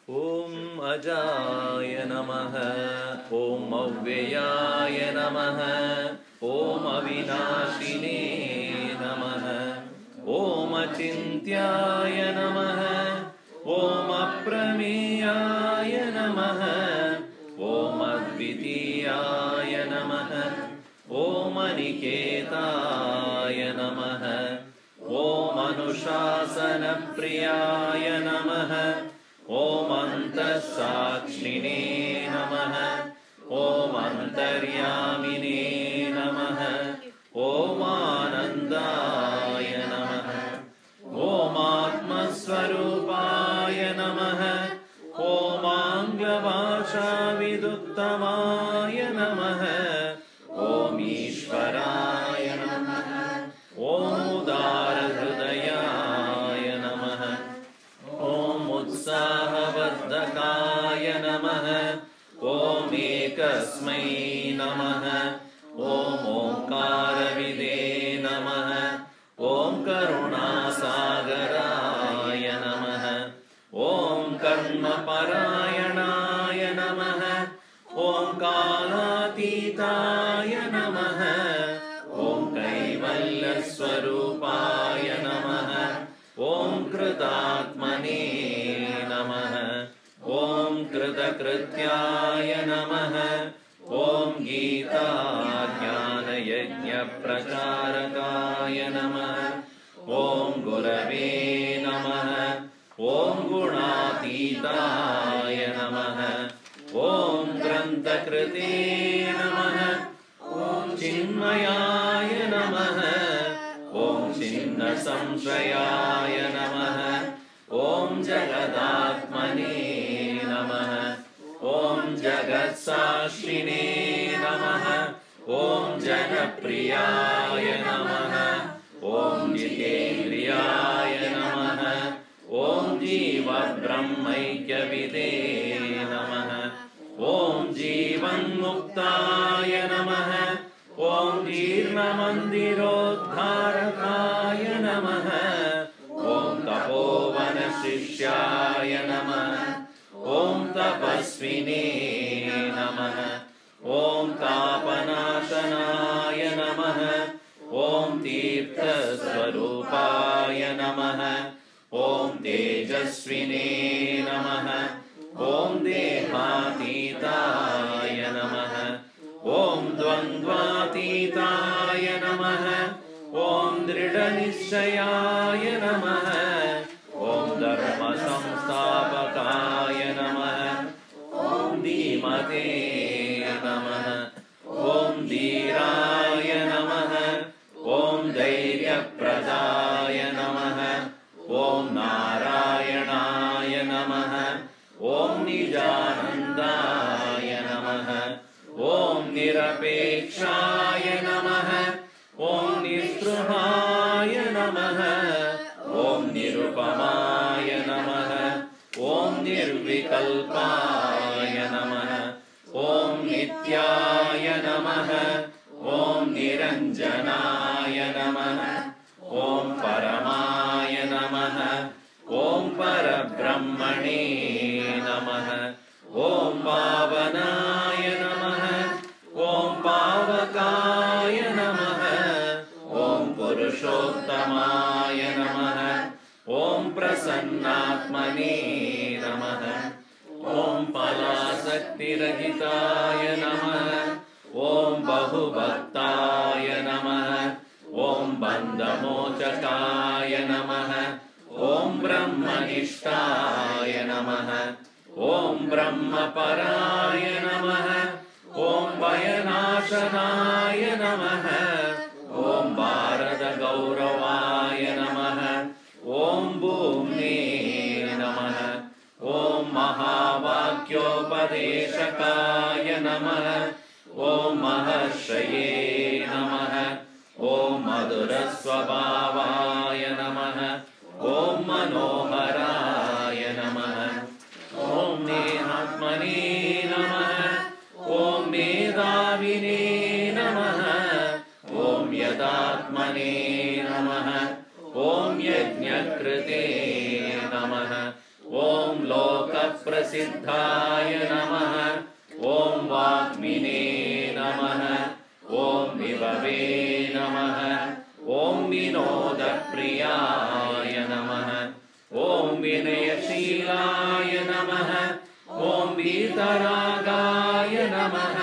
ॐ अजाय नमः। ॐ अव्ययाय नमः। ॐ अविनाशिने नमः। ॐ अचिन्त्याय नमः। ॐ अप्रमेयाय नमः। ॐ अद्वितीयाय नमः। ॐ अनिकेताय नमः। ॐ अनुशासनप्रियाय नमः। ॐ अन्तःसाक्षिणे नमः। ॐ अन्तर्यामिने नमः। ॐ आनन्दाय नमः। ॐ आत्मस्वरूपाय नमः। ॐ आङ्ग्लभाषाविदुत्तमाय नमः। ॐ ईश्वराय नमः। ॐ उदारहृदयाय नमः। ॐ उत्साहवर्धकाय नमः। ॐ एकस्मै नमः। ॐ ओङ्कारविदे नमः। ॐ करुणासागराय नमः। ॐ कर्मपरायणाय नमः। ॐ कालातीताय नमः। ॐ कैवल्यस्वरूपाय नमः। ॐ कृतात्मने नमः। ॐ कृतकृत्याय नमः। ॐ गीताज्ञानयज्ञप्रचारकाय नमः। ॐ गुरवे नमः। ॐ गुणातीताय नमः। ॐ ग्रन्थकृते नमः। ॐ चिन्मयाय नमः। ॐ छिन्नसंशयाय नमः। ॐ जगदात्मने नमः। ॐ जगत्साक्षिणे नमः। ॐ जनप्रियाय नमः। ॐ जितेन्द्रियाय नमः। ॐ जीवब्रह्मैक्यविदे नमः। ॐ जीवन्मुक्ताय नमः। ॐ जीर्णमन्दिरोद्धारकाय नमः। ॐ तपोवनशिष्याय नमः। ॐ तपस्विने नमः। ॐ तापनाशनाय नमः। ॐ तीर्थस्वरूपाय नमः। ॐ तेजस्विने नमः। ॐ देहातीताय नमः। ॐ द्वन्द्वातीताय नमः। ॐ दृढनिश्चयाय नमः। ॐ धर्मसंस्थापकाय नमः। ॐ धीमते नमः। ॐ धीराय नमः। ॐ धैर्यप्रदाय नमः। ॐ नारायणाय नमः। ॐ निजानन्दाय नमः। ॐ निरपेक्षाय नमः। ॐ निःस्पृहाय नमः। ॐ निरुपमाय नमः। ॐ निर्विकल्पाय नमः। ॐ नित्याय नमः। ॐ निरञ्जनाय नमः। ॐ परमाय नमः। ॐ परब्रह्मणे नमः। ॐ पावनाय नमः। ॐ पावकाय नमः। ॐ पुरुषोत्तमाय नमः। ॐ प्रसन्नात्मने नमः। ॐ फलासक्तिरहिताय नमः। ॐ बहुभक्ताय नमः। ॐ बन्धमोचकाय नमः। ॐ ब्रह्मनिष्ठाय नमः। ॐ ब्रह्मपराय नमः। ॐ भयनाशनाय नमः। ॐ भारतगौरवाय नमः। ॐ भूम्ने नमः। ॐ महावाक्योपदेशकाय नमः। ॐ महर्षये नमः। ॐ मधुरस्वभावाय नमः। ॐ मनोहराय नमः। ॐ नेहात्मने नमः। ॐ मेधाविने नमः। ॐ यदात्मने नमः। ॐ यज्ञकृते नमः। ॐ लोकप्रियाय Prasiddhaya Namah. Om Vakmine Namah. Om Vibhave Namah. Om Vinodapriyaya Namah. Om Vinayashilaya Namah. Om Vitaragaya Namah.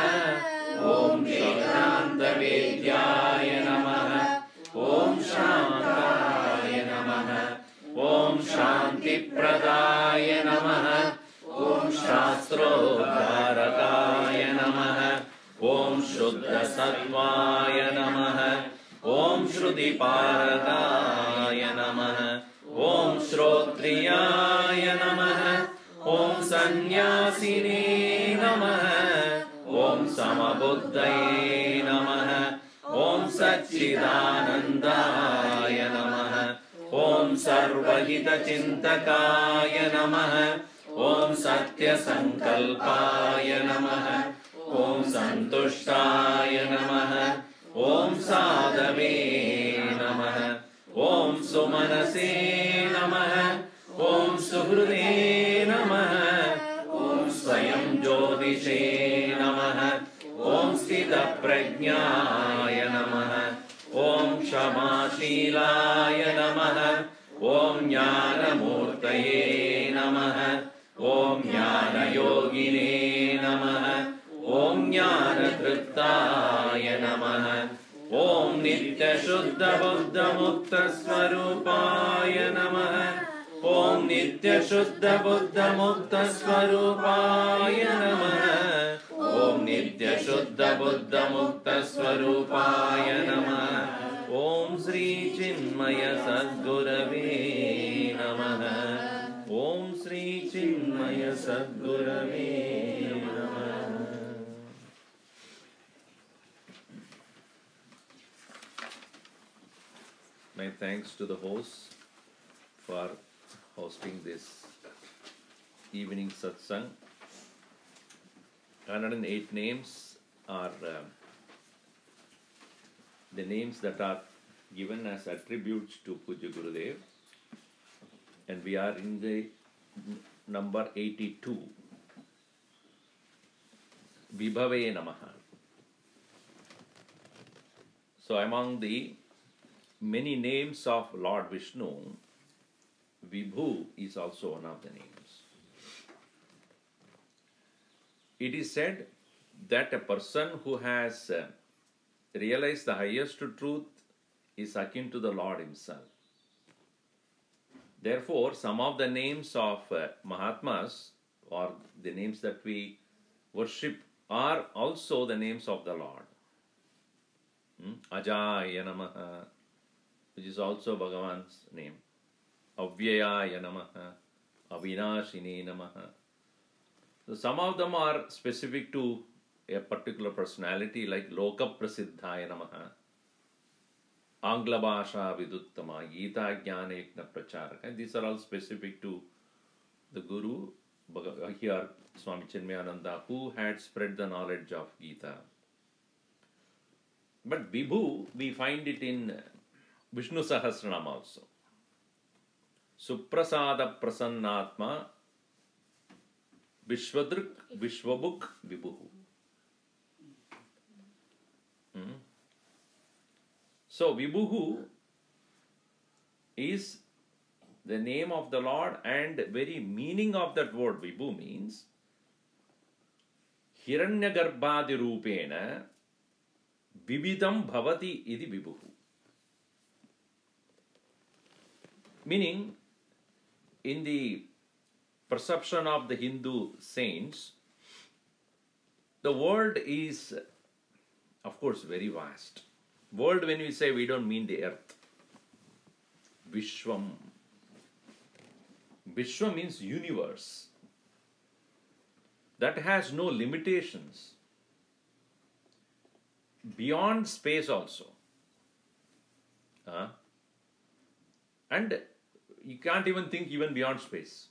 Om Shantavadyaya Namah. Om Shantaya Namah. Om Shanti Pradaya Namah. Om Shastrodharakaya Namah. Om Shuddha Sattvaya Namah. Om Shruti Paradaya Namah. Om Shrotriyaya Namah. Om Sannyasine Namah. Om Samabuddhaye Namah. Om Satchidanandaya Namah. Om Sarvahita Chintakaya Namah. Om Satya Sankalpaya Namah. Om Santushtaya Namah. Om Sadhave Namah. Om Sumanase Namah. Om Suhrude Namah. Om Swayam Jyotishe Namah. Om Sthita Prajnaya Namah. Om Kshama-shilaya Namah. Om Jnana-murtaye Namah. Om Jnana-yogine Namah. Om Jnana-triptaya Namah. Om Nitya-shuddha-buddha-mukta-swarupaya Namah. Om Nitya-shuddha-buddha-mukta-swarupaya Namah. Om Nitya-shuddha-buddha-mukta-swarupaya Namah. Om Sri Chinmaya Sadgurave Namah. Om Sri Chinmaya Sadgurave Namah. My thanks to the hosts for hosting this evening satsang. 108 names are the names that are given as attributes to Pujya Gurudev, and we are in the number 82. Vibhave Namaha. So among the many names of Lord Vishnu, Vibhu is also one of the names. It is said that a person who has realized the highest truth is akin to the Lord himself. Therefore, some of the names of Mahatmas, or the names that we worship, are also the names of the Lord. Ajaya Namaha, which is also Bhagavan's name. Avyayaya Namaha, Avinashine Namaha. So some of them are specific to a particular personality, like Loka Prasiddhaya Namaha, Angla Bhasha Viduttama, Gita Jnanekna Pracharaka. And these are all specific to the Guru, here Swami Chinmayananda, who had spread the knowledge of Gita. But Vibhu, we find it in Vishnu Sahasranam also. Suprasada Prasannatma Vishwadruk Vishwabuk Vibhu. So Vibhu is the name of the Lord, and very meaning of that word Vibhu means Hiranyagarbhadi Rupena Vividam Bhavati Idi Vibhu. Meaning, in the perception of the Hindu saints, the world is, of course, very vast. World, when we say, we don't mean the earth. Vishwam. Vishwa means universe. That has no limitations. Beyond space also. And you can't even think even beyond space.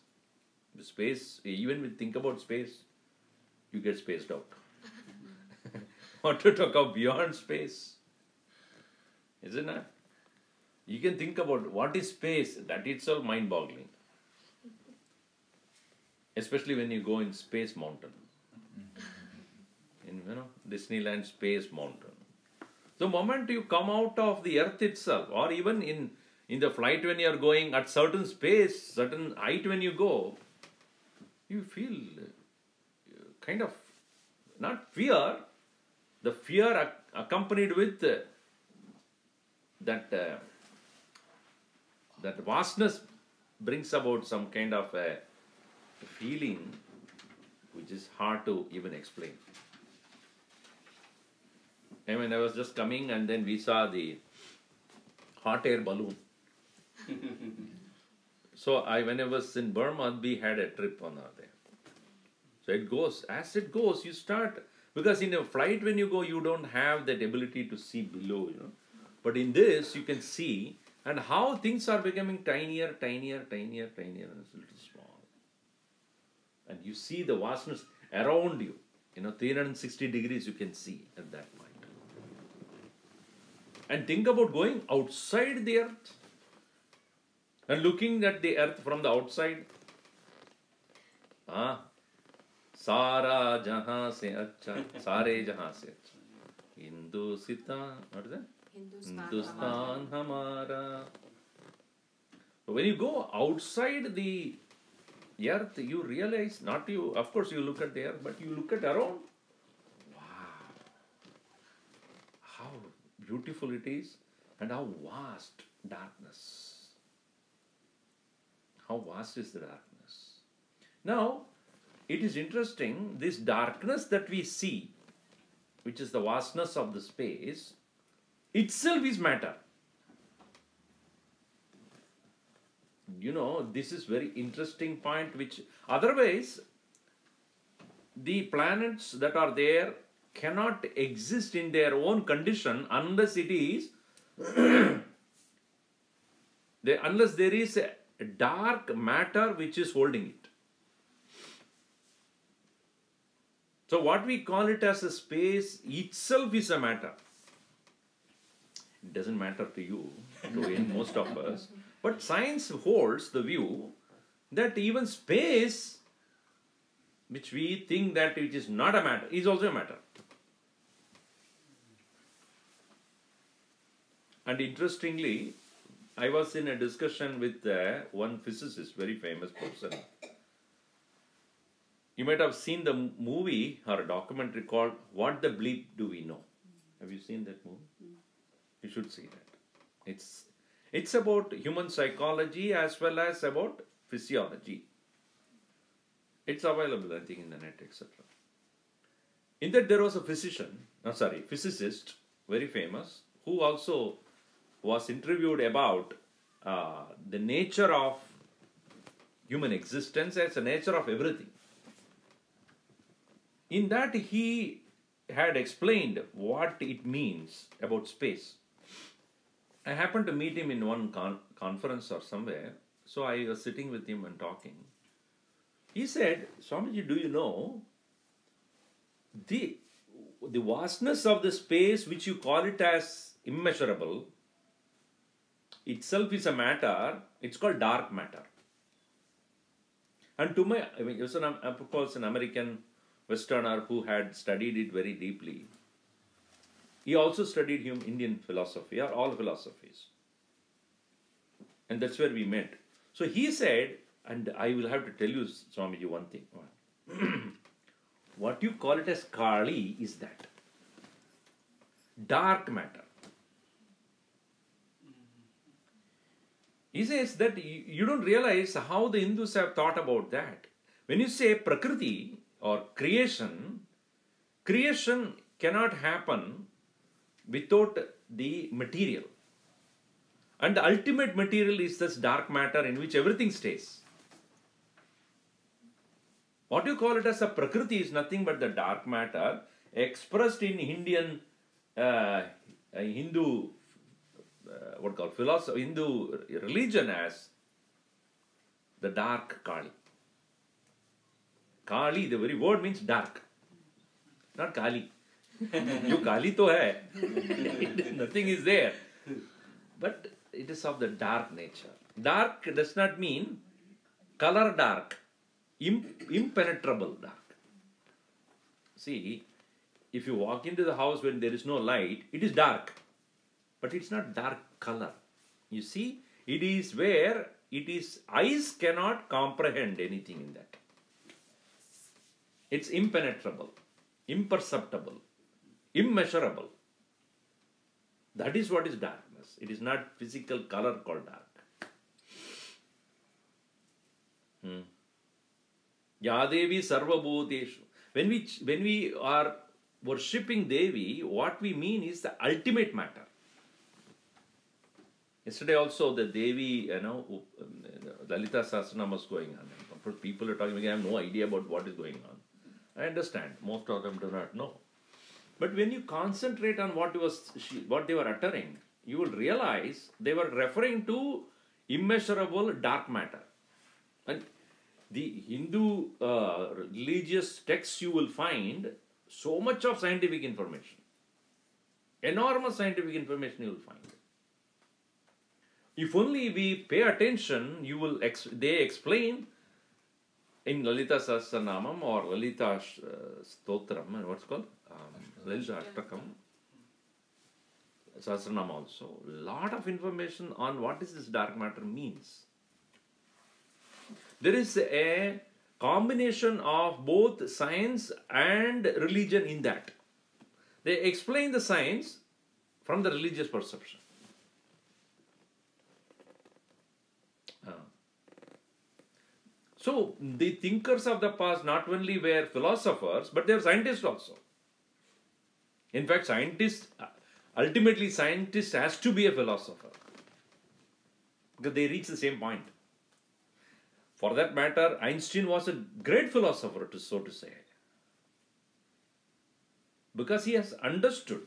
The space, even when you think about space, you get spaced out. What to talk of beyond space? Isn't it? You can think about what is space, that itself mind-boggling. especially when you go in Space Mountain, in Disneyland Space Mountain. The moment you come out of the earth itself, or even in the flight when you are going at certain space, certain height when you go, you feel kind of, not fear, the fear accompanied with that vastness brings about some kind of a feeling which is hard to even explain. I mean, I was just coming and then we saw the hot air balloon. So when I was in Burma, we had a trip on there. So it goes, as it goes, you start, because in a flight when you go, you don't have that ability to see below, But in this, you can see, and how things are becoming tinier, tinier, tinier, tinier, and it's a little small. And you see the vastness around you, 360 degrees you can see at that point. And think about going outside the earth and looking at the earth from the outside. Sara jahan se acha, sare jahan se acha. Hindustan, what is that? Hindustan hamara. So when you go outside the earth, you realize, not you, of course you look at the earth, but you look at around. Wow. How beautiful it is, and how vast darkness. How vast is the darkness? Now, it is interesting, this darkness that we see, which is the vastness of the space, itself is matter. This is very interesting point, which otherwise the planets that are there cannot exist in their own condition unless it is unless there is a dark matter which is holding it. So what we call it as a space itself is a matter. It doesn't matter to you, to most of us. But science holds the view that even space, which we think that it is not a matter, is also a matter. And interestingly, I was in a discussion with one physicist, very famous person. You might have seen the movie or a documentary called What the Bleep Do We Know? Have you seen that movie? You should see that. It's about human psychology as well as about physiology. It's available, I think, in the net, etc. In that there was a physicist, very famous, who also was interviewed about the nature of human existence as the nature of everything. In that he had explained what it means about space. I happened to meet him in one conference or somewhere, so I was sitting with him and talking. He said, Swamiji, do you know the vastness of the space which you call it as immeasurable itself is a matter, it's called dark matter. And it was of course an American Westerner who had studied it very deeply. He also studied Indian philosophy, or all philosophies. And that's where we met. So he said, and I will have to tell you, Swamiji, one thing. What you call it as Kali is that. Dark matter. He says that you don't realize how the Hindus have thought about that. When you say Prakriti or creation cannot happen without the material. And the ultimate material is this dark matter in which everything stays. What you call it as a Prakriti is nothing but the dark matter expressed in Hindu philosophy, Hindu religion as the dark Kali. Kali, the very word means dark, not Kali. You Kali to hai. Nothing is there. But it is of the dark nature. Dark does not mean color dark. impenetrable dark. See, if you walk into the house when there is no light, it is dark. But it's not dark color. You see, it is where it is, eyes cannot comprehend anything in that. It's impenetrable, imperceptible, immeasurable. That is what is darkness. It is not physical color called dark. Yadevi Sarva Bhuteshu. When we are worshipping Devi, what we mean is the ultimate matter. Yesterday also the Devi, Lalita Sahasranama was going on. People are talking, I have no idea about what is going on. I understand, most of them do not know. But when you concentrate on what they were uttering, you will realize they were referring to immeasurable dark matter. And the Hindu religious texts, you will find so much of scientific information. Enormous scientific information you will find. If only we pay attention, they explain in Lalita Sahasranamam or Lalita Stotram, what's called? Lalita Ashtakam. Sahasranam also. Lot of information on what this dark matter means. There is a combination of both science and religion in that. They explain the science from the religious perception. So, the thinkers of the past not only were philosophers, but they were scientists also. In fact, ultimately scientist has to be a philosopher. Because they reach the same point. For that matter, Einstein was a great philosopher, so to say. Because he has understood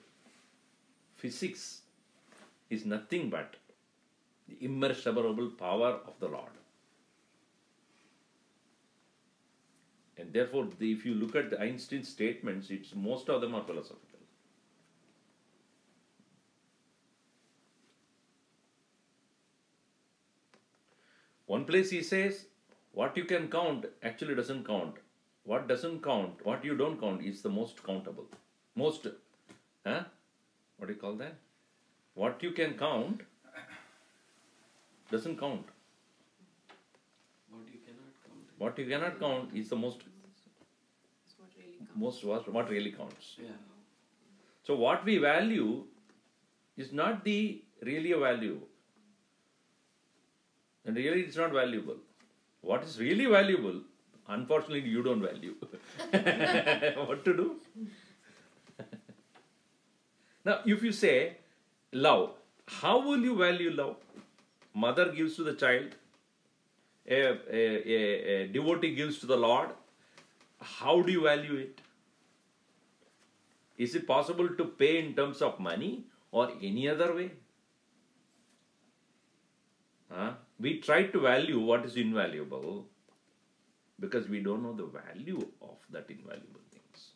physics is nothing but the immeasurable power of the Lord. And therefore, if you look at Einstein's statements, most of them are philosophical. One place he says, what you can count actually doesn't count. What doesn't count, what you don't count is the most countable. What do you call that? What you can count doesn't count. What you cannot count is the what really counts. Yeah. So what we value is not really a value. And really it's not valuable. What is really valuable, unfortunately you don't value. What to do? Now if you say love, how will you value love? Mother gives to the child, a devotee gives to the Lord. How do you value it? Is it possible to pay in terms of money or any other way? We try to value what is invaluable because we don't know the value of that invaluable things.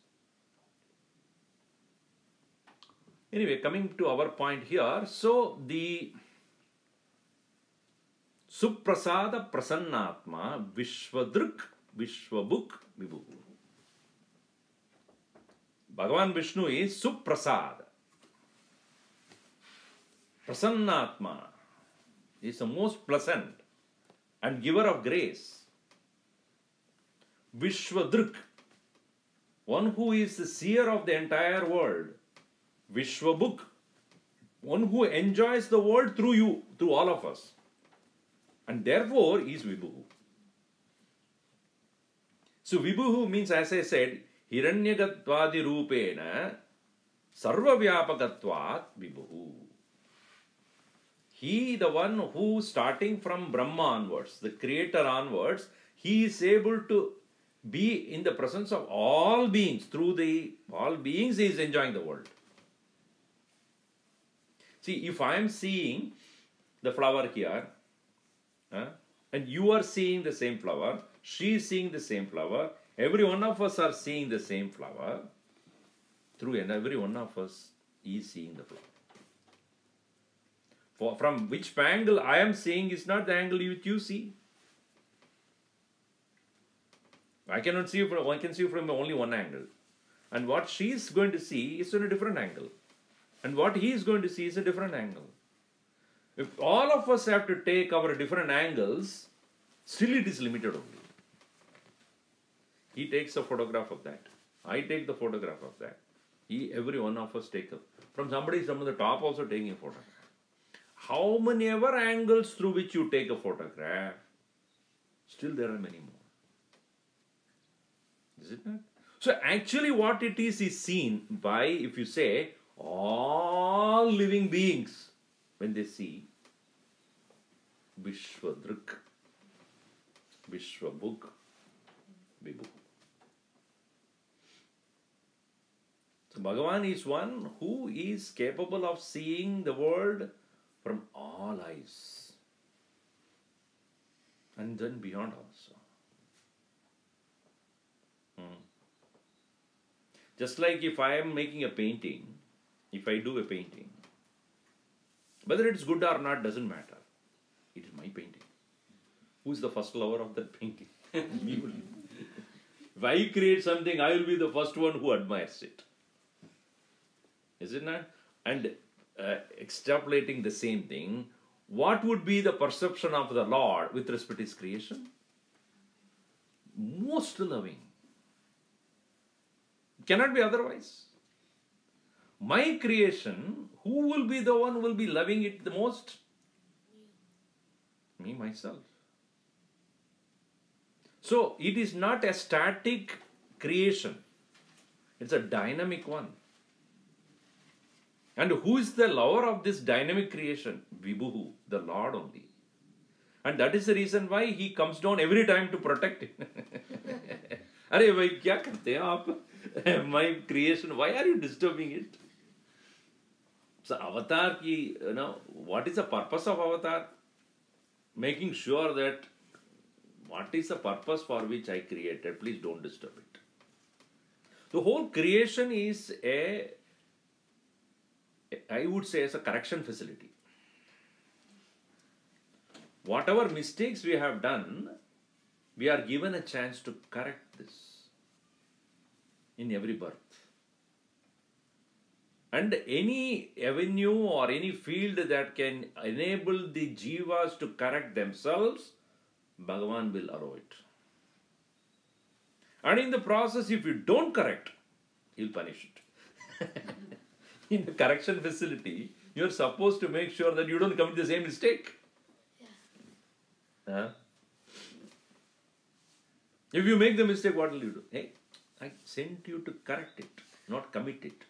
Anyway, coming to our point here, so the Suprasada Prasannatma Vishwadruk Vishwabhuk Vibhu. Bhagavan Vishnu is Suprasad. Prasannatma is the most pleasant and giver of grace. Vishwadruk, one who is the seer of the entire world. Vishwabhuk, one who enjoys the world through you, through all of us. And therefore is Vibhu. So Vibhu means, as I said, Hiranyagattvadi Rupena Sarvavyapakatvat Vibhu. He, the one who starting from Brahma onwards, the creator onwards, he is able to be in the presence of all beings. Through all beings he is enjoying the world. See, if I am seeing the flower here, and you are seeing the same flower, she is seeing the same flower, every one of us are seeing the same flower, and every one of us is seeing the flower. From which angle I am seeing is not the angle which you see. I cannot see from, one can see from only one angle. And what she is going to see is in a different angle. And what he is going to see is a different angle. If all of us have to take our different angles, still it is limited only. He takes a photograph of that. I take the photograph of that. Every one of us take from somebody from the top also taking a photograph. How many ever angles through which you take a photograph, still there are many more. Is it not? So actually what it is seen by, if you say, all living beings, when they see Vishwadruk, Vishwabhug, Vibhu. So Bhagavan is one who is capable of seeing the world from all eyes. And then beyond also. Just like if I am making a painting, if I do a painting, whether it's good or not doesn't matter. It is my painting. Who is the first lover of that painting? Me only. If I create something, I will be the first one who admires it. Is it not? And extrapolating the same thing, what would be the perception of the Lord with respect to His creation? Most loving. Cannot be otherwise. My creation, who will be the one who will be loving it the most? Me, myself. So, it is not a static creation. It's a dynamic one. And who is the lover of this dynamic creation? Vibhu, the Lord only. And that is the reason why He comes down every time to protect it. Arey bhai, kya karte hain aap? My creation, why are you disturbing it? So avatar ki, what is the purpose of avatar? Making sure that what is the purpose for which I created, please don't disturb it. The whole creation is I would say, as a correction facility. Whatever mistakes we have done, we are given a chance to correct this in every birth. And any avenue or any field that can enable the jivas to correct themselves, Bhagavan will allow it. And in the process, if you don't correct, He'll punish it. In the correction facility, you're supposed to make sure that you don't commit the same mistake. Yeah. If you make the mistake, what will you do? Hey, I sent you to correct it, not commit it.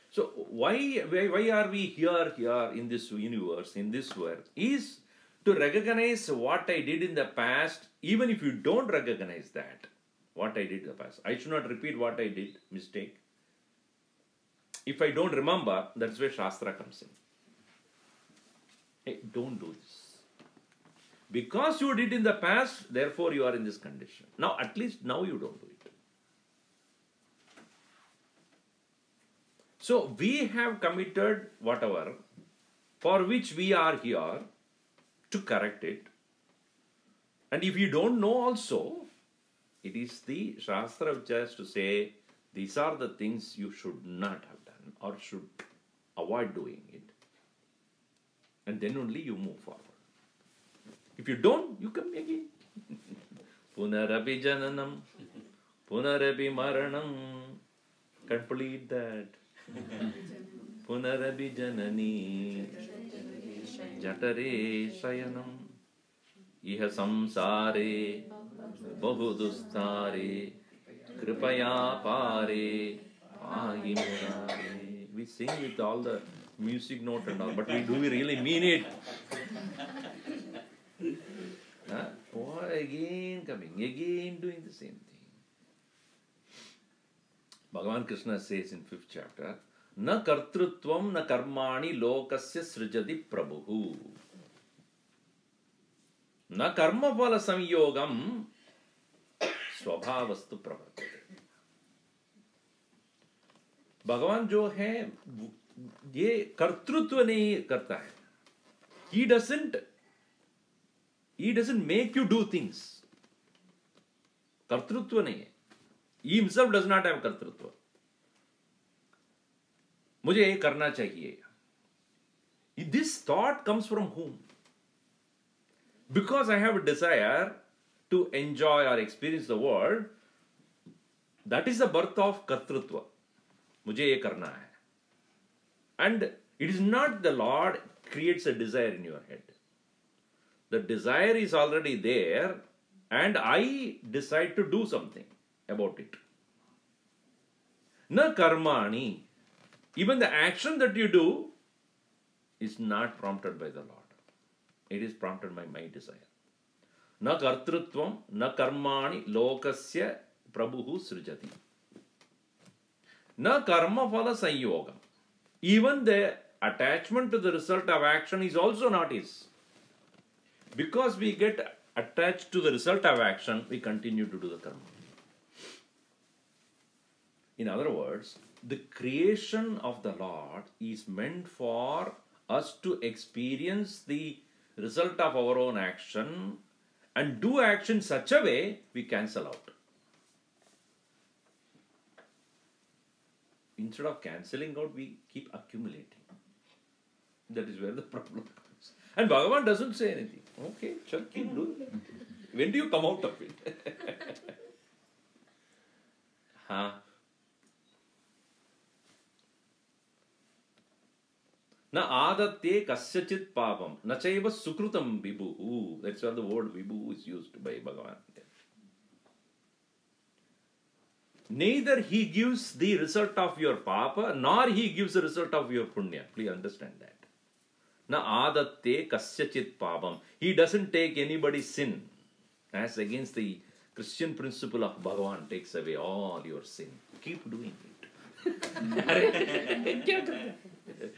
So why are we here in this universe, in this world, is to recognize what I did in the past, even if you don't recognize that, what I did in the past. I should not repeat what I did, mistake. If I don't remember, that's where Shastra comes in. Hey, don't do this. Because you did in the past, therefore you are in this condition. Now, at least now you don't do it. So, we have committed whatever for which we are here to correct it. And if you don't know also, it is the Shastra which has to say, these are the things you should not have done or should avoid doing it. And then only you move forward. If you don't, you come again. Punarapi jananam, punarapi maranam. Complete that. Punarapi janani, jatare shayanam, iha samsare, bahudustare, kripaya pare, ahimurare. We sing with all the music note and all, but do we really mean it? Or again coming, again doing the same thing. Bhagavan Krishna says in 5th chapter, Na kartrutvam na karmani lokasya srijati prabhu. Na karma phala samyogam स्वभावस्तु प्रवर्तते. भगवान जो है ये कर्तृत्व नहीं करता है. He doesn't he doesn't make you do things. Kartrutva nahi hai. He himself does not have kartrutva. मुझे ये करना चाहिए. This thought comes from whom? Because I have a desire to enjoy or experience the world, that is the birth of kartrutva. मुझे ये करना है. And it is not the Lord creates a desire in your head. The desire is already there and I decide to do something about it. Na karmani. Even the action that you do is not prompted by the Lord. It is prompted by my desire. Na kartrutvam, na karmani lokasya prabhuhu srijati. Na karma phala sanyogam. Even the attachment to the result of action is also not his. Because we get attached to the result of action, we continue to do the karma. In other words, the creation of the Lord is meant for us to experience the result of our own action and do action such a way we cancel out. Instead of cancelling out, we keep accumulating. That is where the problem comes. And Bhagavan doesn't say anything. Okay, sure, keep doing it. When do you come out of it? Na adatye kasyachit papam, na chaiva sukrutam vibhu. That's why the word vibhu is used by Bhagavan. Neither he gives the result of your papa, nor he gives the result of your punya. Please understand that. Na adatye kasyachit papam. He doesn't take anybody's sin. As against the Christian principle of Bhagavan takes away all your sin. Keep doing it.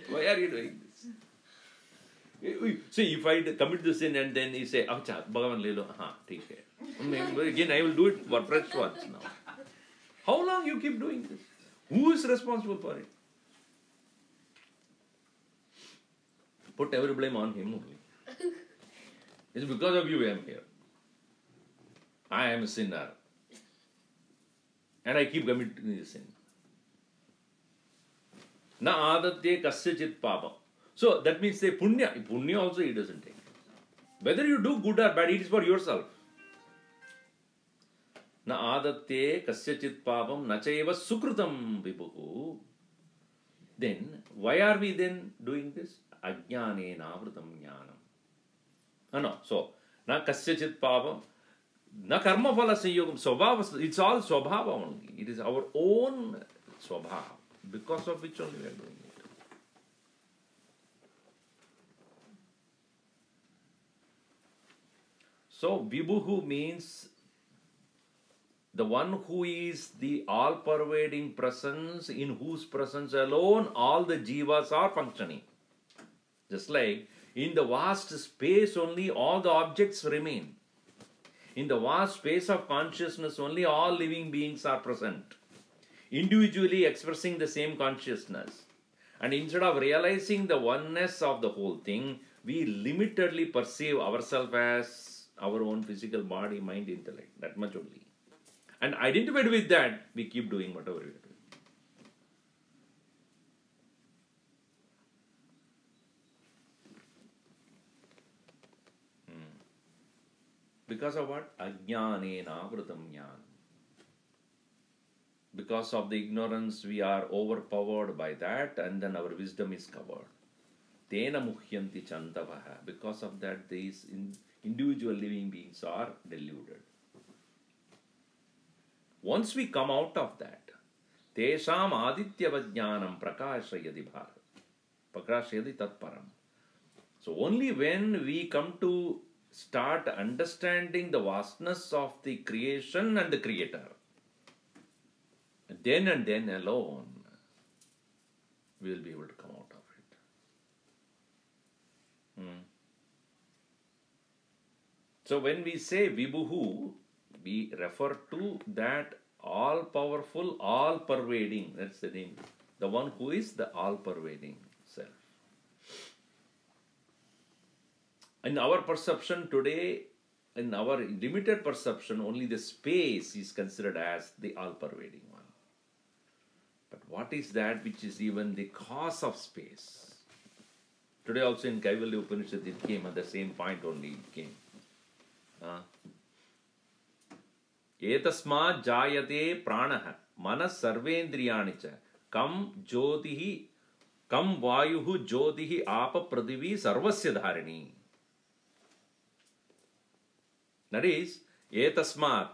Why are you doing this? See, if I commit the sin and then he say, Acha, Bhagavan le lo, theek hai. Again, I will do it for fresh once now. How long you keep doing this? Who is responsible for it? Put every blame on him only. It's because of you I am here. I am a sinner. And I keep committing the sin. Na adatye kasyachit papa. So that means say punya. Punya also he doesn't take. Whether you do good or bad, it is for yourself. Na adatye kasyachit papam na chaiva sukrutam vibhu. Then why are we then doing this? Ajnane navrutam jnanam. No. So na kasyachit papam. Na karma phala sanyogam. Swabhava. It's all swabhava only. It is our own swabhava. Because of which only we are doing it. So, Vibhuhu means the one who is the all-pervading presence, in whose presence alone all the jivas are functioning. Just like in the vast space only all the objects remain. In the vast space of consciousness only all living beings are present. Individually expressing the same consciousness. And instead of realizing the oneness of the whole thing, we limitedly perceive ourselves as our own physical body, mind, intellect. That much only. And identified with that, we keep doing whatever we are doing. Because of what? Ajnanena vratam jnana. Because of the ignorance, we are overpowered by that, and then our wisdom is covered. Tena muhyanti chandavaha. Because of that, these individual living beings are deluded. Once we come out of that, tesham adityavajnanam prakashayadi bharat. Prakashayadi tatparam. So only when we come to start understanding the vastness of the creation and the creator, then and then alone, we will be able to come out of it. So when we say Vibhuhu, we refer to that all-powerful, all-pervading, that's the name, the one who is the all-pervading self. In our perception today, in our limited perception, only the space is considered as the all-pervading one. But what is that which is even the cause of space? Today also in Kaivalya Upanishad it came at the same point only it came. Etasmat jayate pranaha manas sarvendriyani cha kam jyotihi kam vayuhu jyotihi apa pradhivi sarvasya dharini. That is, etasmat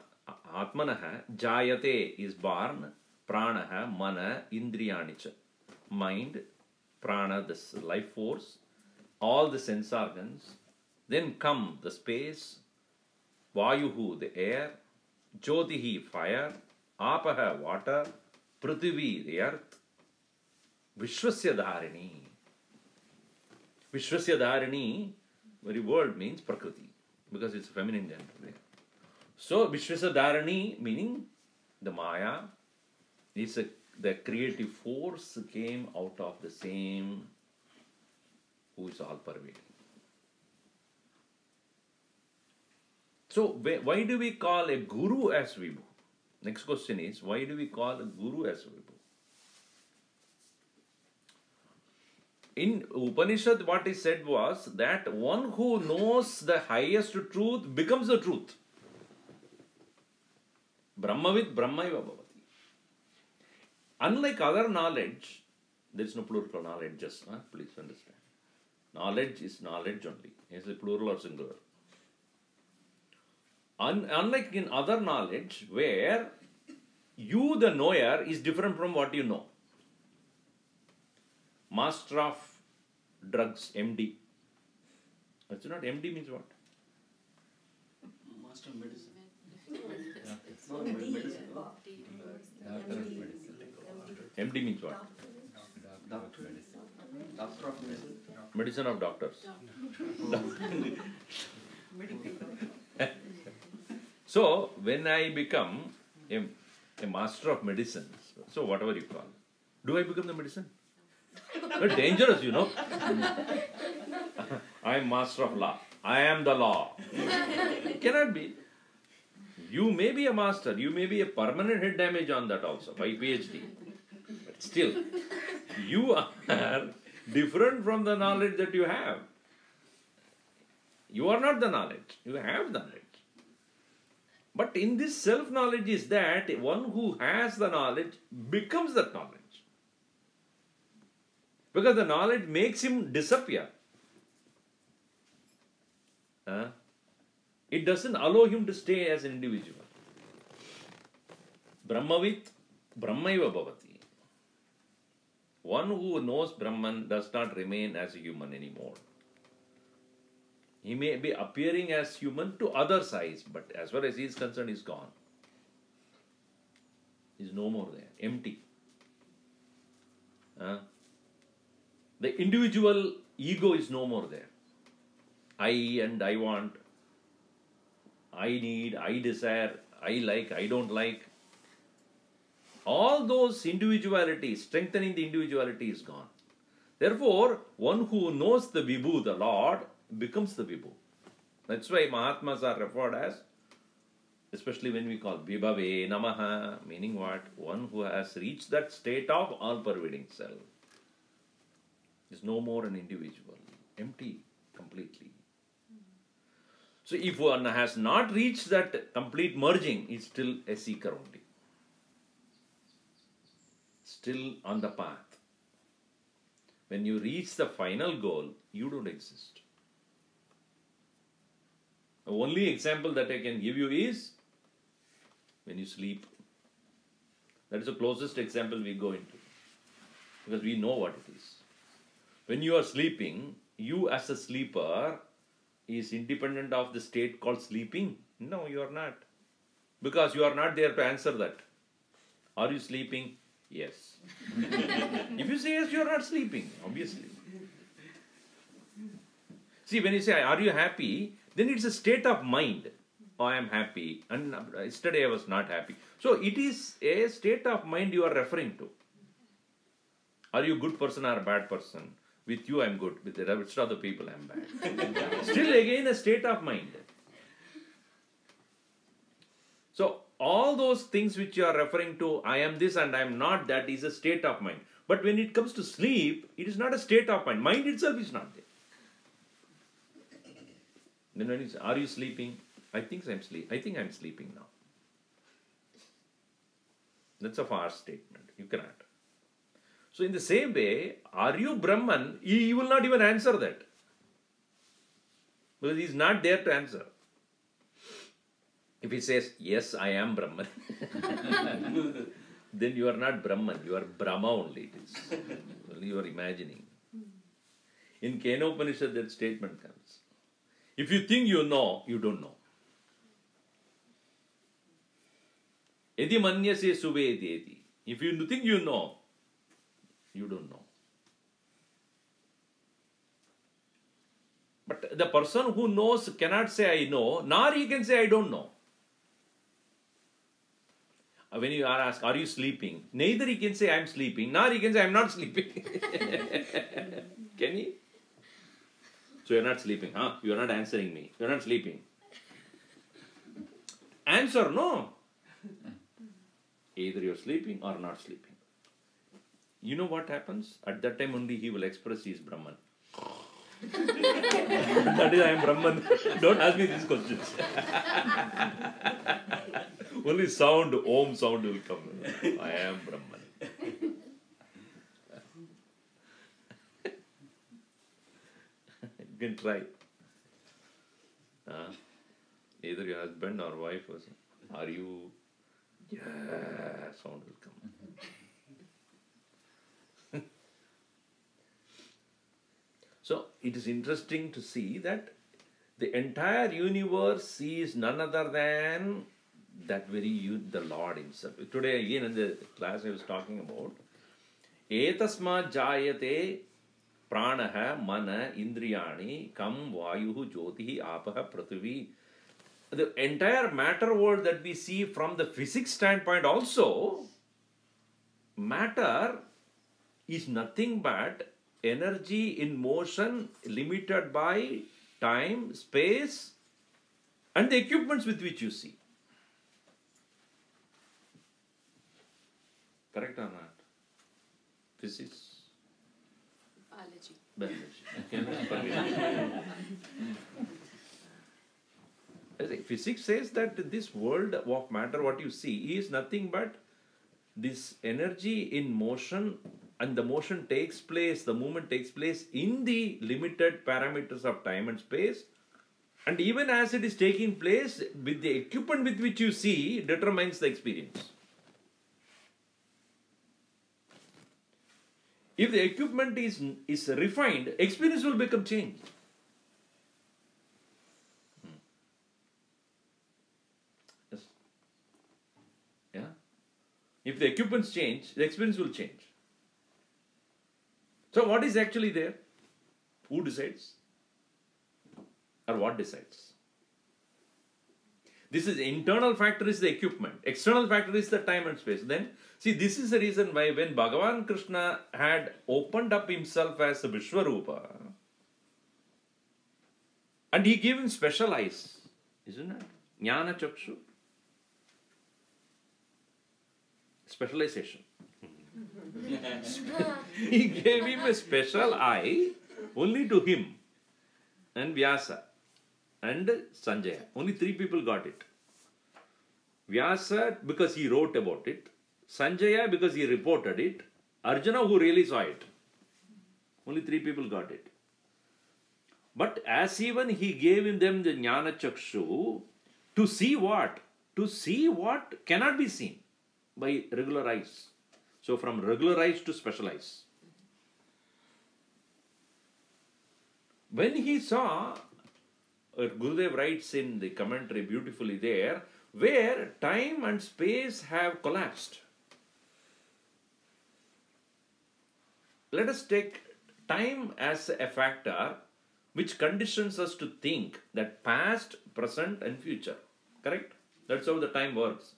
atmanaha jayate is born, pranaha mana indriyani cha, mind, prana, this life force, all the sense organs, then come the space, vayuhu the air, jyotihi fire, apaha water, prithvi the earth, vishwasya dharini. Vishwasya dharini, very word means prakriti, because it's feminine gender. So vishwasya dharini meaning the Maya is the creative force came out of the same who is all pervading. So why do we call a guru as Vibhu? Next question is, why do we call a guru as Vibhu? In Upanishad what is said was that one who knows the highest truth becomes the truth. Brahmavid Brahmaiva bhavati. Unlike other knowledge, there is no plural knowledge, just please understand. Knowledge is knowledge only. Is it plural or singular? Unlike in other knowledge, where you, the knower, is different from what you know. Master of drugs, MD. That's not MD means what? Master of medicine. MD means what? Doctor of medicine. Medicine of doctors. So, when I become a master of medicine, so whatever you call, do I become the medicine? But dangerous, you know. I am master of law. I am the law. It cannot be. You may be a master. You may be a permanent head damage on that also by PhD. But still, you are different from the knowledge that you have. You are not the knowledge. You have the knowledge. But in this self-knowledge is that one who has the knowledge becomes that knowledge. Because the knowledge makes him disappear. It doesn't allow him to stay as an individual. Brahmavit Brahmaiva bhavati. One who knows Brahman does not remain as a human anymore. He may be appearing as human to others' eyes, but as far as he is concerned, he is gone. He is no more there, empty. The individual ego is no more there. I and I want, I need, I desire, I like, I don't like. All those individualities, strengthening the individuality is gone. Therefore, one who knows the Vibhu, the Lord, becomes the Vibhu. That's why Mahatmas are referred as, especially when we call Vibhave, Namah, meaning what? One who has reached that state of all-pervading self. Is no more an individual, empty completely. So if one has not reached that complete merging, is still a seeker only. Still on the path. When you reach the final goal, you don't exist. The only example that I can give you is when you sleep. That is the closest example we go into. Because we know what it is. When you are sleeping, you as a sleeper is independent of the state called sleeping? No, you are not. Because you are not there to answer that. Are you sleeping? Yes. If you say yes, you are not sleeping, obviously. See, when you say, are you happy? Then it's a state of mind. Oh, I am happy. And yesterday I was not happy. So it is a state of mind you are referring to. Are you a good person or a bad person? With you I am good. With the rest of the people I am bad. Still again a state of mind. all those things which you are referring to, I am this and I am not, that is a state of mind. But when it comes to sleep, it is not a state of mind. Mind itself is not there. Then when it's, are you sleeping? I think I'm sleeping now. That's a false statement. You cannot. So in the same way, are you Brahman? He will not even answer that. Because he is not there to answer. If he says, yes, I am Brahman, then you are not Brahman, you are Brahma only. It is. Only you are imagining. In Kenopanishad, that statement comes. If you think you know, you don't know. Edi manyase suvedeti. If you think you know, you don't know. But the person who knows cannot say I know, nor he can say I don't know. When you are asked, are you sleeping? Neither he can say I am sleeping, nor he can say I am not sleeping. Can he? So you are not sleeping, huh? You are not answering me. You are not sleeping. Answer, no. Either you are sleeping or not sleeping. You know what happens? At that time only he will express he is Brahman. That is, I am Brahman. Don't ask me these questions. Only sound, Om sound will come. I am Brahman. You can try. Either your husband or wife or something. Are you? Yeah, sound will come. So it is interesting to see that the entire universe is none other than that very the Lord Himself. Today again in the class I was talking about Etasma jayate pranaha mana indriyani kam vayuhu jyotihi apaha prithvi. The entire matter world that we see from the physics standpoint also, matter is nothing but energy in motion limited by time, space and the equipments with which you see. Correct or not? Physics? Biology. Physics says that this world of matter, what you see, is nothing but this energy in motion, and the motion takes place, the movement takes place in the limited parameters of time and space. And even as it is taking place, with the equipment with which you see, determines the experience. If the equipment is refined, experience will become changed. Yes. Yeah. If the equipments change, the experience will change. So what is actually there? Who decides? Or what decides? This is internal factor is the equipment. External factor is the time and space. Then, see, this is the reason why when Bhagavan Krishna had opened up himself as a Vishwarupa, and he gave him special eyes, isn't it? Jnana Chakshu. Specialization. He gave him a special eye only to him and Vyasa and Sanjaya. Only 3 people got it. Vyasa because he wrote about it, Sanjaya because he reported it, Arjuna who really saw it. Only 3 people got it. But as even he gave them the Jnana Chakshu, to see what? To see what cannot be seen by regular eyes. So from regular eyes to special eyes. When he saw, Gurudev writes in the commentary beautifully there, where time and space have collapsed. Let us take time as a factor which conditions us to think that past, present and future. Correct? That's how the time works.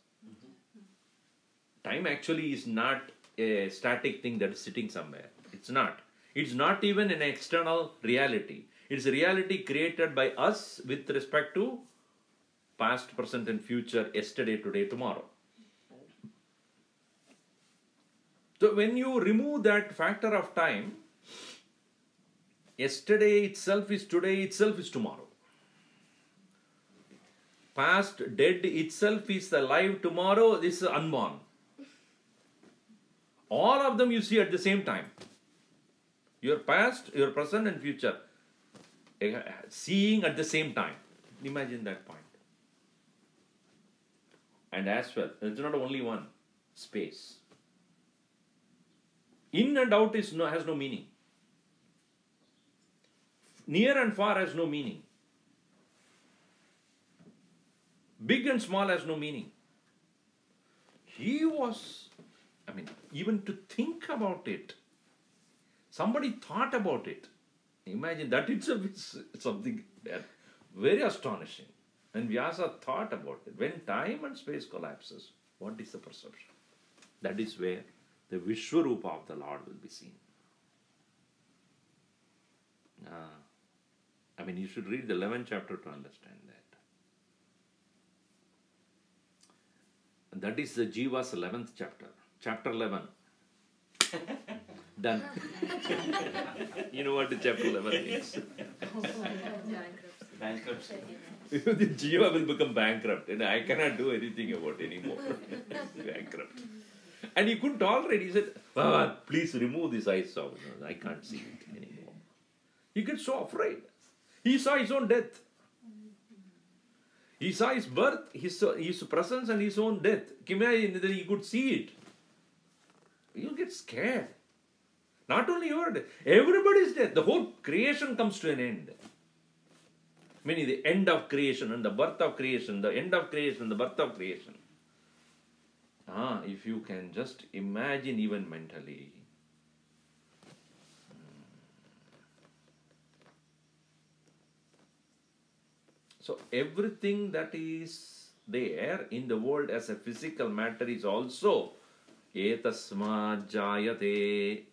Time actually is not a static thing that is sitting somewhere. It's not. It's not even an external reality. It's a reality created by us with respect to past, present and future, yesterday, today, tomorrow. So when you remove that factor of time, yesterday itself is today, itself is tomorrow. Past, dead itself is alive, tomorrow this is unborn. All of them you see at the same time. Your past, your present and future seeing at the same time. Imagine that point. And as well, it's not only one, space. In and out has no meaning. Near and far has no meaning. Big and small has no meaning. He was, even to think about it, somebody thought about it. Imagine that itself is something very astonishing. And Vyasa thought about it. When time and space collapses, what is the perception? That is where the Vishwarupa of the Lord will be seen. You should read the 11th chapter to understand that. And that is the Jiva's 11th chapter. Chapter 11. Done. You know what the chapter 11 means? Bankruptcy. The Jiva will become bankrupt and I cannot do anything about it anymore. Bankrupt. And he couldn't tolerate. He said, please remove this eyes out. I can't see it anymore. He gets so afraid. He saw his own death. He saw his birth, his presence and his own death. He could see it. You get scared. Not only your death, everybody's death. The whole creation comes to an end. Meaning the end of creation and the birth of creation, the end of creation, the birth of creation. If you can just imagine even mentally. So everything that is there in the world as a physical matter is also etasma jayate.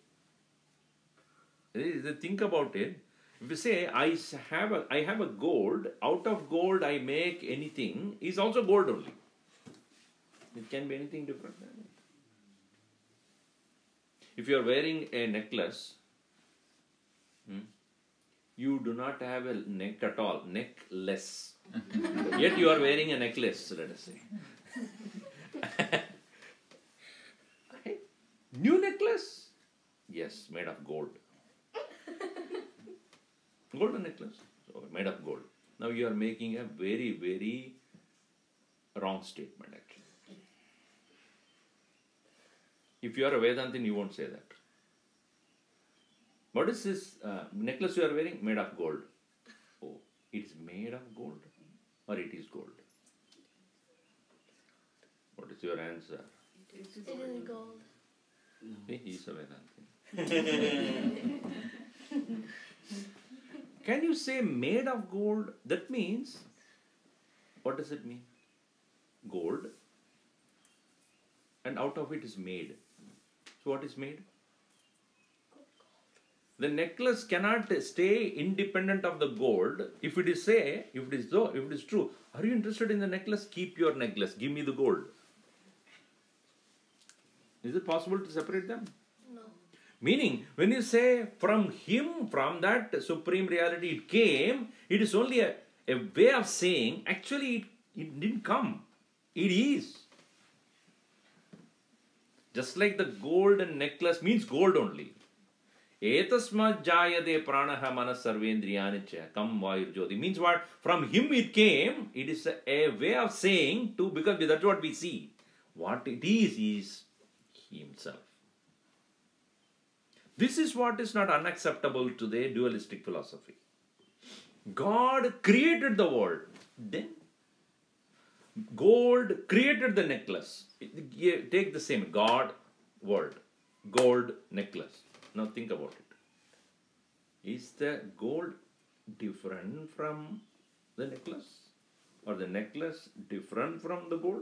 Think about it. If you say I have a gold, out of gold I make anything, is also gold only. It can be anything different. If you are wearing a necklace, you do not have a neck at all, neckless. Yet you are wearing a necklace, let us say. New necklace? Yes, made of gold. Golden necklace, so made of gold. Now you are making a very, very wrong statement actually. If you are a Vedantin, you won't say that. What is this necklace you are wearing? Made of gold. Oh, it's made of gold or it is gold? What is your answer? It is gold. See, he is a Vedantin. Can you say made of gold? That means, what does it mean? Gold, and out of it is made. So what is made? The necklace cannot stay independent of the gold. If it is true, are you interested in the necklace? Keep your necklace. Give me the gold. Is it possible to separate them? No. Meaning, when you say from him, from that supreme reality it came, it is only a way of saying, actually it didn't come. It is. Just like the golden necklace means gold only. Etasma jayade pranaha manas sarvendriyani cha kam vayur jyoti. Means what? From him it came. It is a way of saying to, because that's what we see. What it is himself. This is what is not unacceptable to the dualistic philosophy. God created the world. Then gold created the necklace. Take the same. God, world, gold, necklace. Now think about it. Is the gold different from the necklace? Or the necklace different from the gold?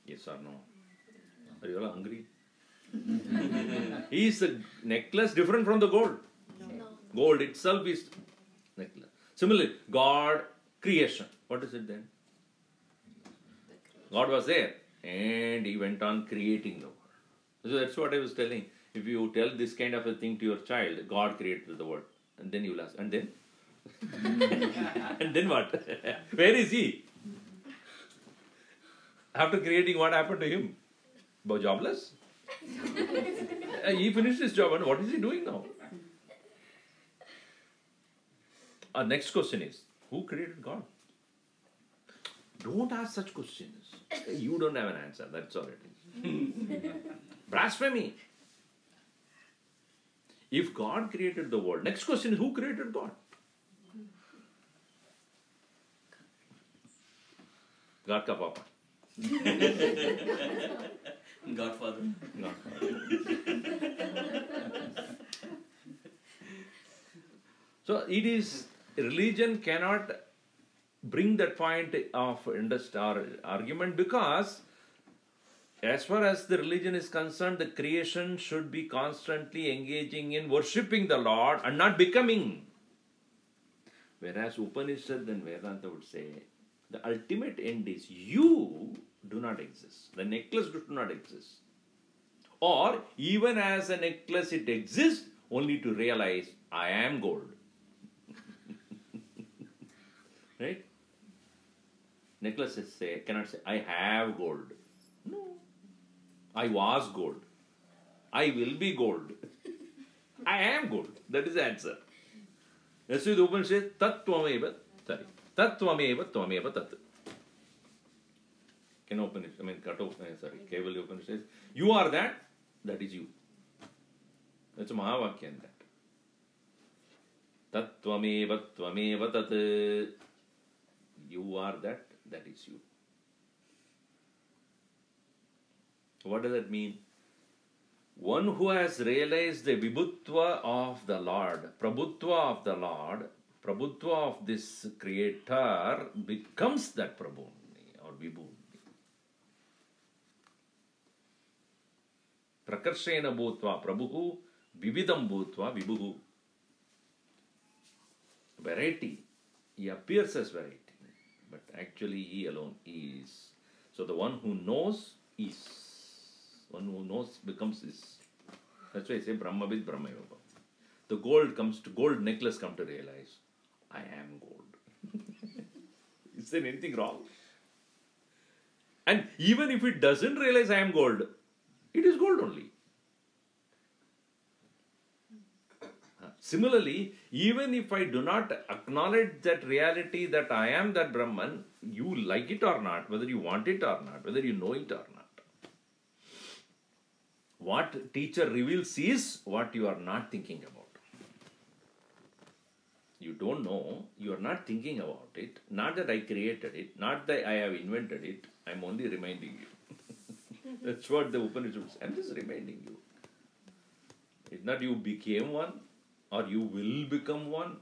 Yes or no? Are you all hungry? Is the necklace different from the gold? No. Gold itself is necklace. Similarly, God, creation. What is it then? God was there. And he went on creating the world. So that's what I was telling. If you tell this kind of a thing to your child, God created the world, and then you'll ask, and then? And then what? Where is he? After creating, what happened to him? Jobless? He finished his job, and what is he doing now? Our next question is, who created God? Don't ask such questions. You don't have an answer. That's all it is. Blasphemy. If God created the world, next question is, who created God? God ka papa. Godfather. So it is, religion cannot bring that point of argument, because as far as the religion is concerned, the creation should be constantly engaging in worshipping the Lord and not becoming. Whereas Upanishad and Vedanta would say, the ultimate end is you do not exist. The necklace does not exist. Or even as a necklace it exists only to realize I am gold. Right? Necklaces cannot say I have gold. No. I was gold. I will be gold. I am gold. That is the answer. That's why the Upanishad says Tattvameva. Sorry. Tattvameva Tvameva Tat. Kevalya Upanishad says, you are that, that is you. That's a Mahavakya in that. Tattvameva Tvameva Tat. You are that, that is you. What does that mean? One who has realized the vibhutva of the Lord, prabhutva of the Lord, prabhutva of this creator becomes that prabhuni or vibhuti. Prakarshena bhutva prabhu, vividam bhutva vibhu. Variety. He appears as variety, but actually he alone is. So the one who knows is. One who knows becomes is. That's why I say Brahmavid Brahmayava. The gold necklace come to realize, I am gold. Is there anything wrong? And even if it doesn't realize I am gold, it is gold only. Similarly, even if I do not acknowledge that reality that I am that Brahman, you like it or not, whether you want it or not, whether you know it or not. What teacher reveals is what you are not thinking about. You don't know, you are not thinking about it, not that I created it, not that I have invented it, I am only reminding you. That's what the Upanishad says. I am just reminding you. It's not you became one or you will become one.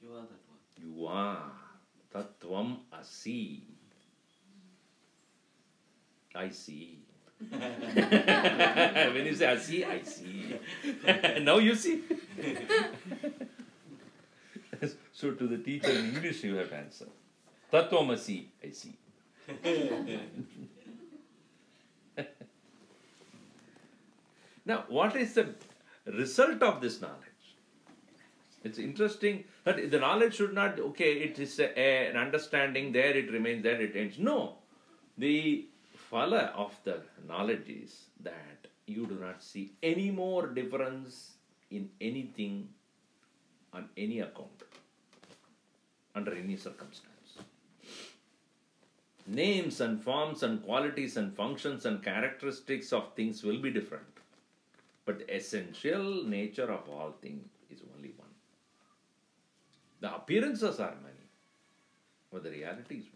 You are that one. You are. Tattvam asi. I see. When you say I see, I see. Now you see. So to the teacher in English you have to answer. Tattvamasi, I see. Now what is the result of this knowledge? It's interesting that the knowledge should not, okay, it is an understanding, there it remains, there it ends. No. The phala of the knowledge is that you do not see any more difference in anything on any account, under any circumstance. Names and forms and qualities and functions and characteristics of things will be different, but the essential nature of all things is only one. The appearances are many, but the reality is one.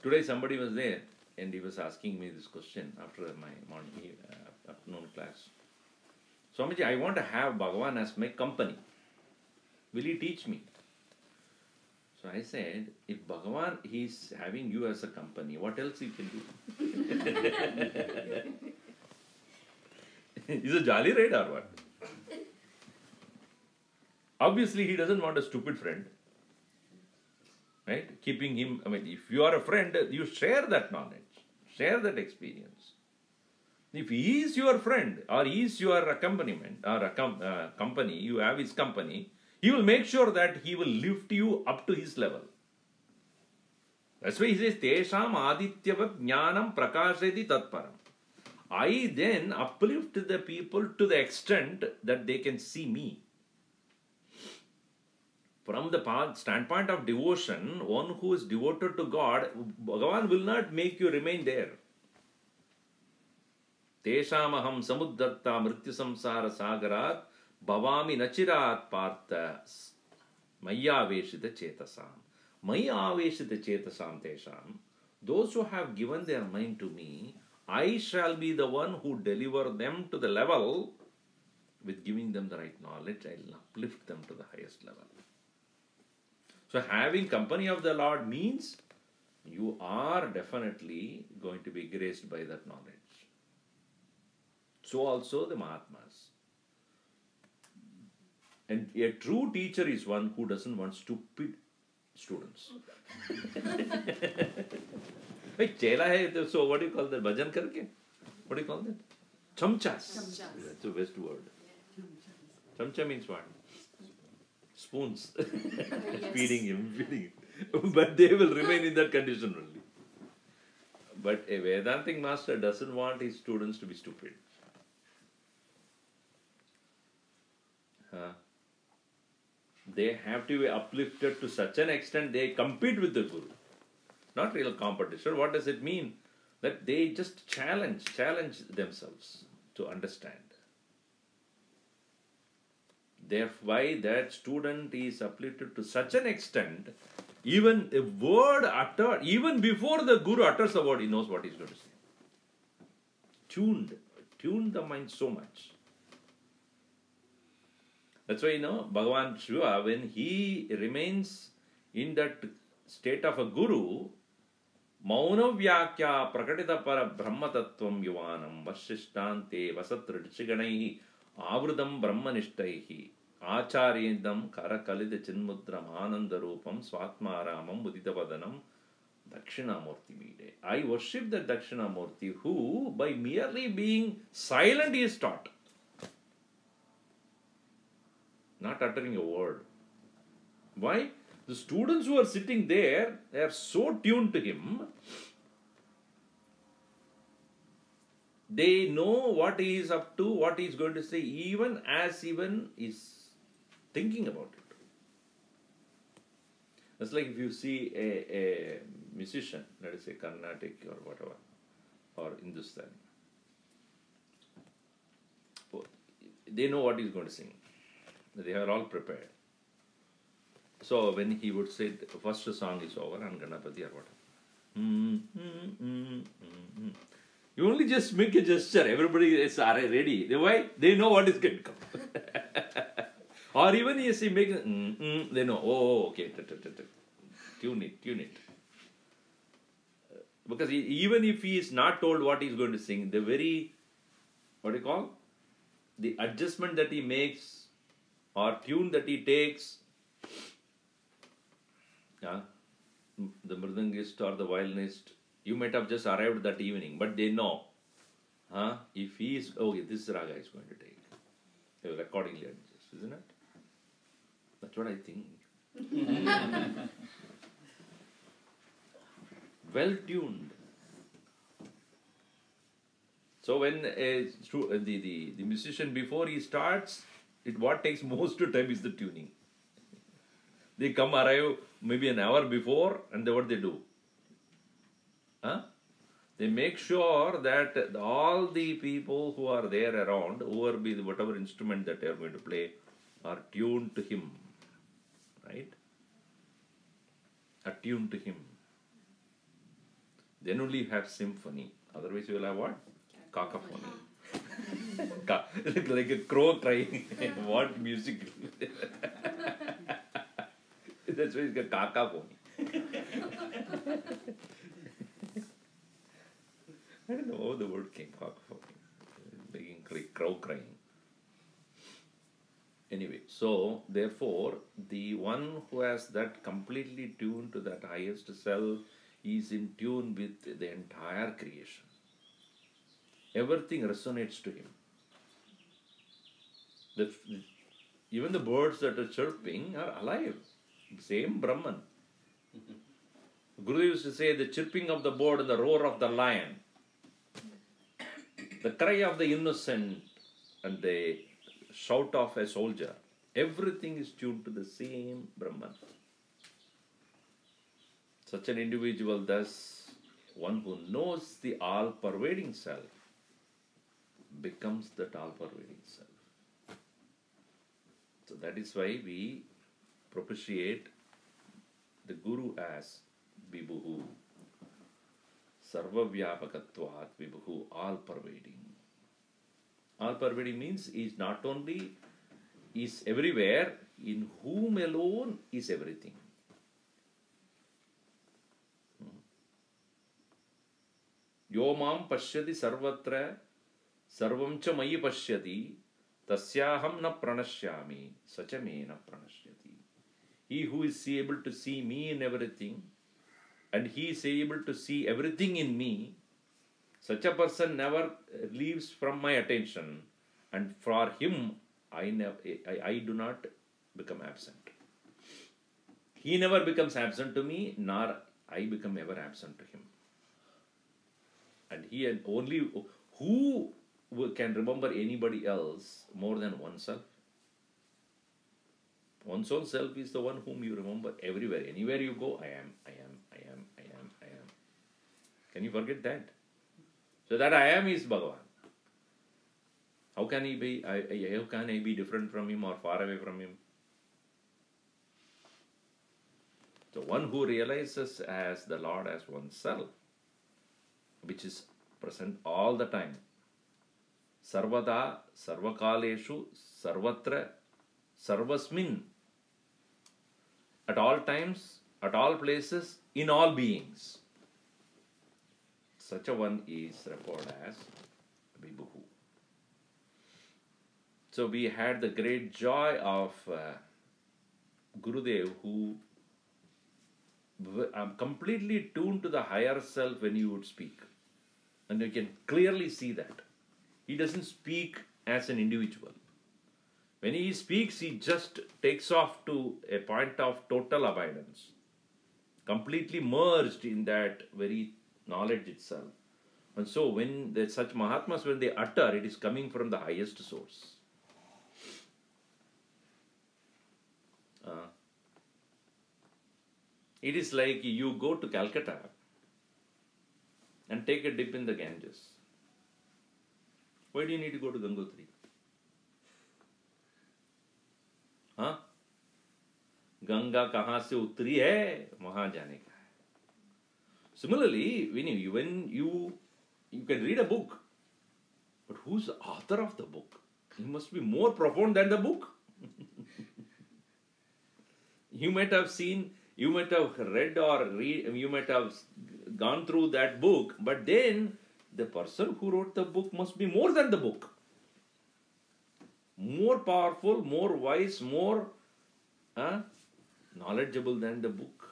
Today somebody was there and he was asking me this question after my morning, afternoon class. Swamiji, I want to have Bhagavan as my company. Will he teach me? So I said, if Bhagavan is having you as a company, what else he can do? He's a jolly ride or what? Obviously he doesn't want a stupid friend. Right? Keeping him, if you are a friend, you share that knowledge, share that experience. If he is your friend or he is your accompaniment or company, you have his company, he will make sure that he will lift you up to his level. That's why he says, Tesham adityavat jnanam prakasheti tatparam. I then uplift the people to the extent that they can see me. From the standpoint of devotion, one who is devoted to God, Bhagavan will not make you remain there. Teshamaham samuddarta mrityu samsara sagarat bhavami nachirat partha maya veshita chetasam. Maya veshita chetasam tesham. Those who have given their mind to me, I shall be the one who deliver them to the level with giving them the right knowledge. I will uplift them to the highest level. So having company of the Lord means you are definitely going to be graced by that knowledge. So also the Mahatmas. And a true teacher is one who doesn't want stupid students. Hey, chela hai, so what do you call that? Bhajan karke? What do you call that? Chamchas. That's the best word. Chamcha means what? Spoons. Feeding him. But they will remain in that condition only. But a Vedantic master doesn't want his students to be stupid. They have to be uplifted to such an extent they compete with the Guru. Not real competition. What does it mean? That they just challenge themselves to understand. Thereby that student is uplifted to such an extent, even a word uttered, even before the Guru utters the word, he knows what he's going to say. Tuned the mind so much. That's why, Bhagavan Shiva, when he remains in that state of a Guru, Mauna Vyakya Prakatita Para Brahma Tattvam Yuvanam Vashishtante Vasatridchiganaihi Avridam Brahmanishtahi Acharyendam Karakalida Chinmudram Anandarupam Swatmaramam Uditapadanam Dakshinamurti Vide. I worship the Dakshinamurti who, by merely being silent, is taught. Not uttering a word. Why? The students who are sitting there, they are so tuned to him, they know what he is up to, what he is going to say, even is thinking about it. It's like if you see a musician, let us say Carnatic or whatever, or Hindustani, they know what he is going to sing. They are all prepared. So when he would say the first song is over and Ganapati or whatever, you only just make a gesture. Everybody is ready. Why? They know what is going to come. Or even if he makes, they know. Oh, okay. Tune it. Because even if he is not told what he is going to sing, the very, the adjustment that he makes or tune that he takes, the mridangist or the violinist, you might have just arrived that evening, but they know, if he is, okay, this raga is going to take. They will accordingly adjust, isn't it? That's what I think. Well tuned. So when the musician, before he starts, what takes most of time is the tuning. They arrive maybe an hour before, and then what they do? They make sure that all the people who are there around, whatever instrument that they are going to play, are tuned to him. Right? Attuned to him. Then only you have symphony. Otherwise you will have what? Cacophony. Like a crow crying. What music? That's why it's got cacophony. I don't know how the word came, cacophony. Making crow crying. Anyway, so therefore, the one who has that completely tuned to that highest self is in tune with the entire creation. Everything resonates to him. The, even the birds that are chirping are alive. Same Brahman. Gurudev used to say the chirping of the bird and the roar of the lion, the cry of the innocent and the shout of a soldier, everything is tuned to the same Brahman. Such an individual, thus, one who knows the all-pervading self, becomes that all-pervading self. So that is why we propitiate the Guru as Vibhuhu. Sarvavyapakatvat Vibhuhu, all-pervading. All-pervading means he is not only is everywhere, in whom alone is everything. Yo mam pashyati sarvatra sarvam cha mayi pashyati tasyaham na pranashyami sacha me na pranashyati. He who is able to see me in everything and he is able to see everything in me, such a person never leaves from my attention, and for him I do not become absent. He never becomes absent to me, nor I become ever absent to him. And he and only who can remember anybody else more than oneself? One's own self is the one whom you remember everywhere. Anywhere you go, I am. Can you forget that? So that I am is Bhagavan. How can he be? How can I be different from him or far away from him? So one who realizes as the Lord as oneself, which is present all the time, sarvada, sarvakaleshu, sarvatra, sarvasmin, at all times, at all places, in all beings. Such a one is referred as Vibhuhu. So we had the great joy of Gurudev, who completely tuned to the higher self when he would speak. And you can clearly see that. He doesn't speak as an individual. When he speaks, he just takes off to a point of total abidance, completely merged in that very knowledge itself. And so when there's such Mahatmas, when they utter, it is coming from the highest source. It is like you go to Calcutta and take a dip in the Ganges. Why do you need to go to Gangotri? हाँ? गंगा कहाँ से उतरी है वहाँ जाने का है. Similarly, when you can read a book, but who's the author of the book? He must be more profound than the book. You might have seen, you might have read you might have gone through that book, but then the person who wrote the book must be more than the book. More powerful, more wise, more knowledgeable than the book.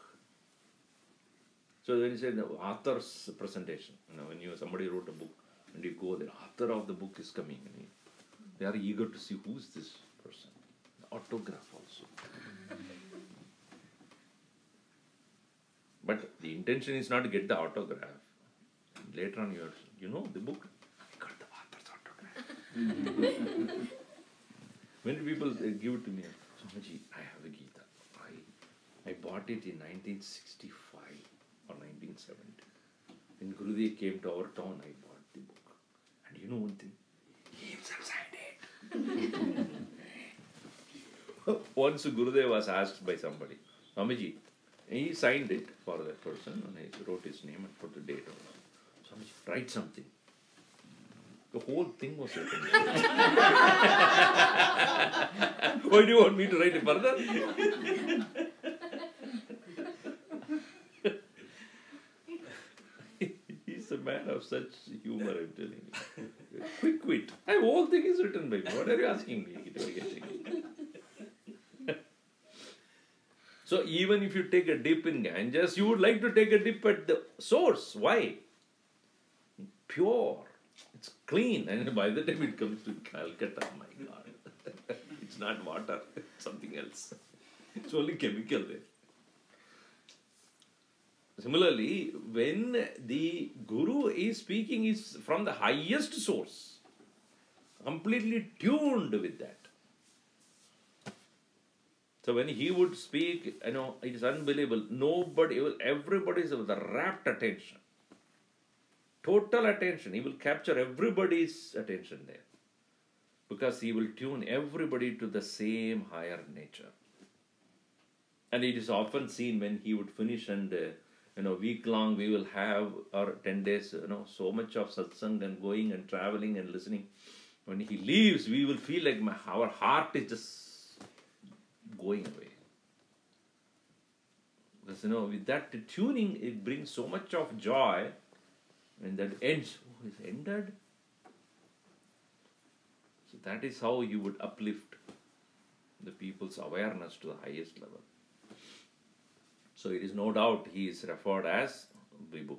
So when you say the author's presentation, when somebody wrote a book and you go, the author of the book is coming, and they are eager to see who is this person. The autograph also. But the intention is not to get the autograph. Later on, you know the book. I got the author's autograph. Many people give it to me. Swamiji, I have a Gita. I bought it in 1965 or 1970. When Gurudev came to our town, I bought the book. And you know one thing? He himself signed it. Once Gurudev was asked by somebody, Swamiji, he signed it for that person and he wrote his name and put the date on it. Swamiji, write something. The whole thing was written. Why do you want me to write it further? He's a man of such humor, I'm telling you. Quick wit. The whole thing is written by me. What are you asking me? So even if you take a dip in Ganges, you would like to take a dip at the source. Why? Pure. It's clean. And by the time it comes to Calcutta, my God, it's not water, it's something else. It's only chemical there. Similarly, when the Guru is speaking, is from the highest source, completely tuned with that. So when he would speak, it is unbelievable. Everybody is with a rapt attention. Total attention. He will capture everybody's attention there. Because he will tune everybody to the same higher nature. And it is often seen when he would finish and week long we will have, or 10 days, so much of satsang and going and traveling and listening. When he leaves, we will feel like our heart is just going away. Because with that tuning, it brings so much of joy. When that ends, it's ended. So that is how you would uplift the people's awareness to the highest level. So it is no doubt he is referred as Vibhu.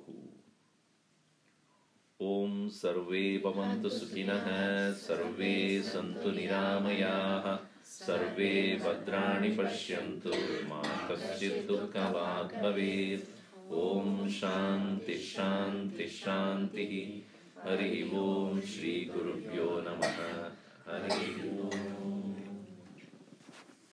Om Sarve Bhavantu Sukhinah Sarve Santu Niramayah Sarve Bhadrani Pashyantu Ma Kaschid Dukkhavad Bhavet. Om Shanti Shanti Shanti. Hari Om Shri Gurubhyo Namah. Hari Om.